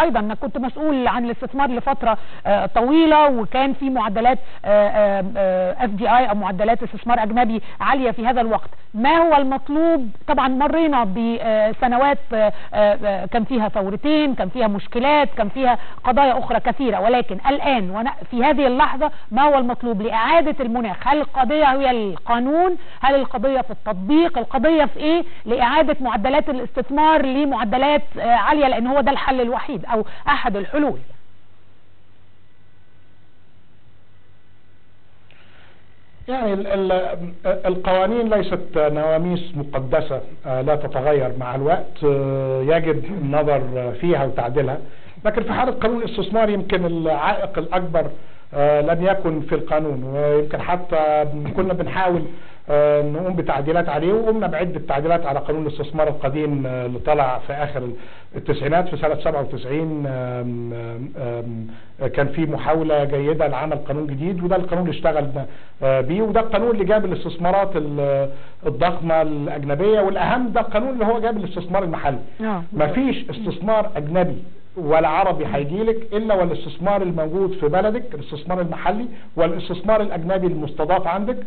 ايضا انا كنت مسؤول عن الاستثمار لفتره طويله، وكان في معدلات FDI او معدلات استثمار اجنبي عاليه في هذا الوقت. ما هو المطلوب؟ طبعا مرينا بسنوات كان فيها ثورتين، كان فيها مشكلات، كان فيها قضايا اخرى كثيره، ولكن الان في هذه اللحظه ما هو المطلوب لاعاده المناخ؟ هل القضيه هي القانون؟ هل القضيه في التطبيق؟ القضيه في ايه؟ لاعاده معدلات الاستثمار لمعدلات عاليه، لان هو ده الحل الوحيد أو أحد الحلول. يعني القوانين ليست نواميس مقدسة لا تتغير مع الوقت، يجب النظر فيها وتعديلها. لكن في حالة قانون الاستثمار يمكن العائق الأكبر لم يكن في القانون، ويمكن حتى كنا بنحاول نقوم بتعديلات عليه، وقمنا بعدة تعديلات على قانون الاستثمار القديم اللي طلع في آخر التسعينات. في سنة 97 كان في محاولة جيدة لعمل قانون جديد، وده القانون اللي اشتغلنا بيه، وده القانون اللي جاب الاستثمارات الضخمة الأجنبية، والأهم ده القانون اللي هو جاب الاستثمار المحلي. مفيش استثمار أجنبي ولا عربي هيجيلك الا والاستثمار الموجود في بلدك، الاستثمار المحلي والاستثمار الاجنبي المستضاف عندك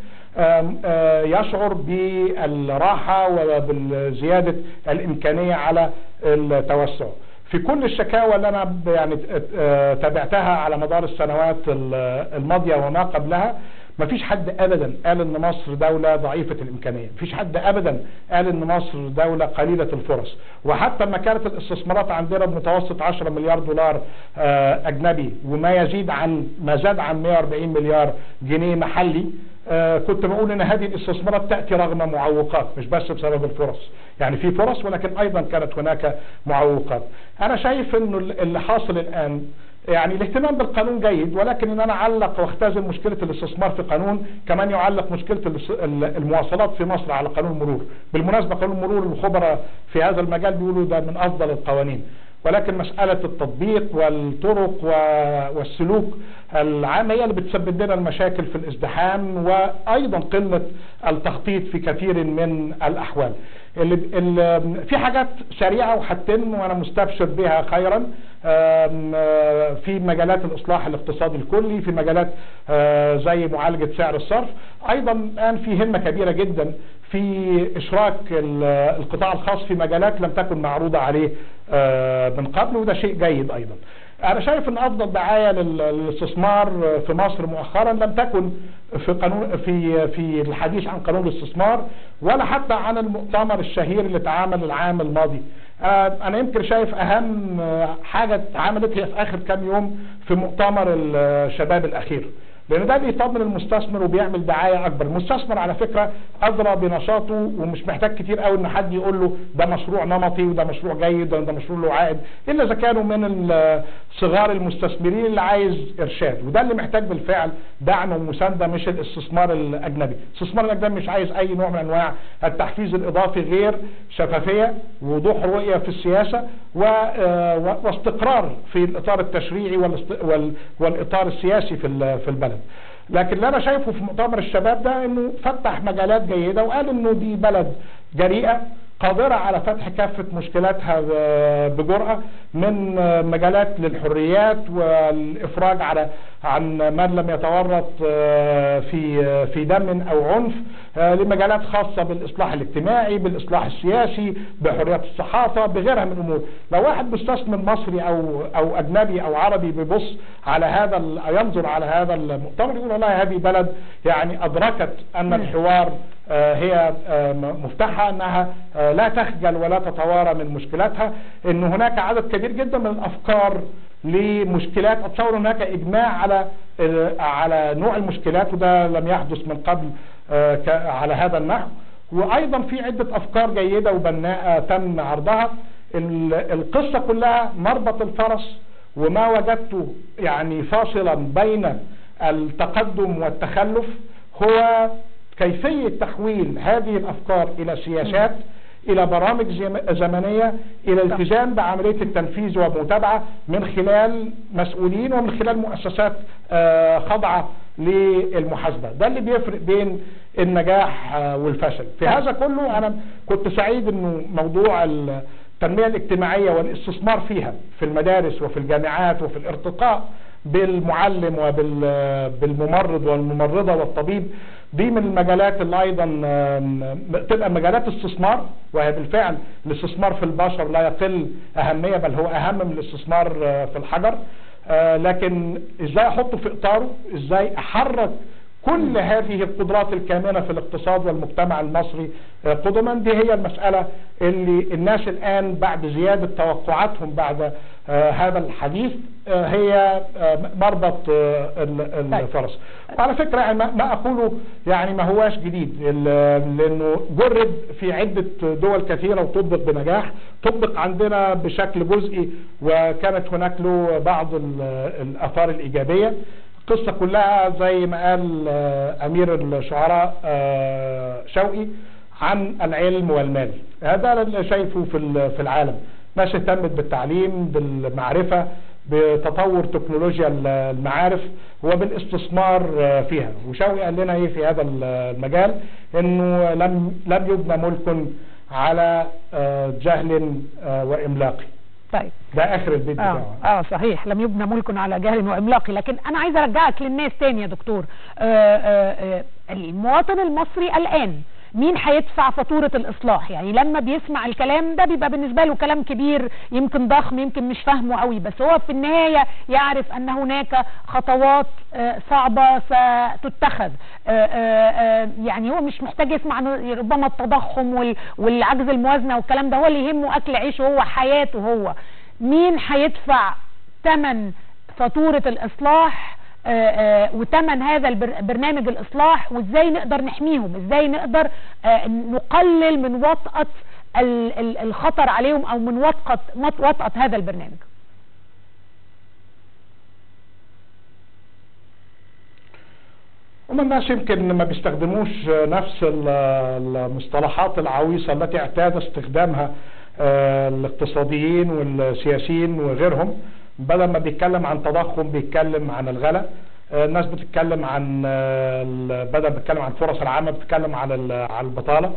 يشعر بالراحه وبالزياده الامكانيه على التوسع. في كل الشكاوى اللي انا يعني تابعتها على مدار السنوات الماضيه وما قبلها، مفيش حد ابدا قال ان مصر دولة ضعيفة الامكانية، مفيش حد ابدا قال ان مصر دولة قليلة الفرص. وحتى لما كانت الاستثمارات عندنا بمتوسط 10 مليار دولار اجنبي، وما زاد عن 140 مليار جنيه محلي، كنت بقول ان هذه الاستثمارات تأتي رغم معوقات، مش بس بسبب الفرص. يعني في فرص، ولكن ايضا كانت هناك معوقات. انا شايف انه اللي حاصل الان يعني الاهتمام بالقانون جيد، ولكن ان انا اعلق واختزل مشكله الاستثمار في قانون، كمان يعلق مشكله المواصلات في مصر على قانون المرور. بالمناسبه قانون المرور الخبراء في هذا المجال بيقولوا ده من افضل القوانين، ولكن مساله التطبيق والطرق والسلوك العام هي اللي بتسبب لنا المشاكل في الازدحام، وايضا قله التخطيط في كثير من الاحوال. في حاجات سريعه وهتتم وانا مستبشر بها خيرا في مجالات الاصلاح الاقتصادي الكلي، في مجالات زي معالجه سعر الصرف. ايضا الان في همه كبيره جدا في اشراك القطاع الخاص في مجالات لم تكن معروضه عليه من قبل، وده شيء جيد ايضا. انا شايف ان افضل دعايه للاستثمار في مصر مؤخرا لم تكن في قانون في الحديث عن قانون الاستثمار، ولا حتى عن المؤتمر الشهير اللي اتعمل العام الماضي. انا يمكن شايف اهم حاجه اتعملت هي في اخر كام يوم في مؤتمر الشباب الاخير، لان ده بيطمن المستثمر وبيعمل دعايه اكبر. المستثمر على فكره ادرى بنشاطه، ومش محتاج كتير قوي ان حد يقول له ده مشروع نمطي وده مشروع جيد وده مشروع له عائد، الا اذا كانوا من صغار المستثمرين اللي عايز ارشاد، وده اللي محتاج بالفعل دعم ومسانده، مش الاستثمار الاجنبي. الاستثمار الاجنبي مش عايز اي نوع من انواع التحفيز الاضافي غير شفافيه ووضوح رؤيه في السياسه واستقرار في الاطار التشريعي والاطار السياسي في البلد. لكن اللي انا شايفه في مؤتمر الشباب ده انه فتح مجالات جيده، وقال انه دي بلد جريئه قادرة على فتح كافة مشكلاتها بجرأة، من مجالات للحريات والإفراج عن من لم يتورط في دم أو عنف، لمجالات خاصة بالإصلاح الاجتماعي، بالإصلاح السياسي، بحريات الصحافة، بغيرها من الأمور. لو واحد مستثمر مصري أو أجنبي أو عربي بيبص على ينظر على هذا المؤتمر يقول والله هذه بلد يعني أدركت أن الحوار هي مفتاحة، أنها لا تخجل ولا تتوارى من مشكلاتها، أن هناك عدد كبير جدا من الأفكار لمشكلات. أتصور هناك إجماع على نوع المشكلات، وده لم يحدث من قبل على هذا النحو. وأيضا في عدة أفكار جيدة وبناءة تم عرضها. القصة كلها مربط الفرس، وما وجدته يعني فاصلا بين التقدم والتخلف هو كيفية تحويل هذه الأفكار إلى سياسات، إلى برامج زمنية، إلى الالتزام بعملية التنفيذ ومتابعة من خلال مسؤولين ومن خلال مؤسسات خاضعة للمحاسبة. ده اللي بيفرق بين النجاح والفشل. في هذا كله أنا كنت سعيد إنه موضوع التنمية الاجتماعية والاستثمار فيها في المدارس وفي الجامعات وفي الارتقاء بالمعلم وبالممرض والممرضة والطبيب، دي من المجالات اللي أيضا تبقى مجالات استثمار، وهي بالفعل الاستثمار في البشر لا يقل أهمية، بل هو أهم من الاستثمار في الحجر. لكن إزاي أحطه في إطاره، إزاي أحرك كل هذه القدرات الكامنة في الاقتصاد والمجتمع المصري قدما، دي هي المسألة اللي الناس الآن بعد زيادة توقعاتهم بعد هذا الحديث هي مربط الفرس. وعلى فكرة يعني ما أقوله يعني ما هواش جديد، لأنه جرب في عدة دول كثيرة وطبق بنجاح، طبق عندنا بشكل جزئي وكانت هناك له بعض الآثار الإيجابية. القصة كلها زي ما قال أمير الشعراء شوقي عن العلم والمال، هذا اللي شايفه في العالم. ناس اهتمت بالتعليم، بالمعرفة، بتطور تكنولوجيا المعارف وبالاستثمار فيها. وشوقي قال لنا ايه في هذا المجال؟ انه لم يبنى ملك على جهل وإملاق. طيب ده اخر البيت بتاعه. صحيح، لم يبنى ملك على جهل واملاق. لكن انا عايز ارجعك للناس تاني يا دكتور. المواطن المصري الان مين هيدفع فاتورة الإصلاح؟ يعني لما بيسمع الكلام ده بيبقى بالنسبة له كلام كبير، يمكن ضخم، يمكن مش فاهمه قوي، بس هو في النهاية يعرف أن هناك خطوات صعبة ستتخذ. يعني هو مش محتاج يسمع ربما التضخم والعجز الموازنة والكلام ده، هو اللي يهمه أكل عيشه هو، حياته هو. مين هيدفع ثمن فاتورة الإصلاح وتمن هذا البرنامج الإصلاح، وإزاي نقدر نحميهم، إزاي نقدر نقلل من وطأة الخطر عليهم أو من وطأة هذا البرنامج؟ هم الناس يمكن ما بيستخدموش نفس المصطلحات العويصة التي اعتاد استخدامها الاقتصاديين والسياسيين وغيرهم. بدل ما بيتكلم عن تضخم بيتكلم عن الغلا. الناس بتتكلم عن بدل ما بتتكلم عن فرص العمل بتتكلم عن البطالة.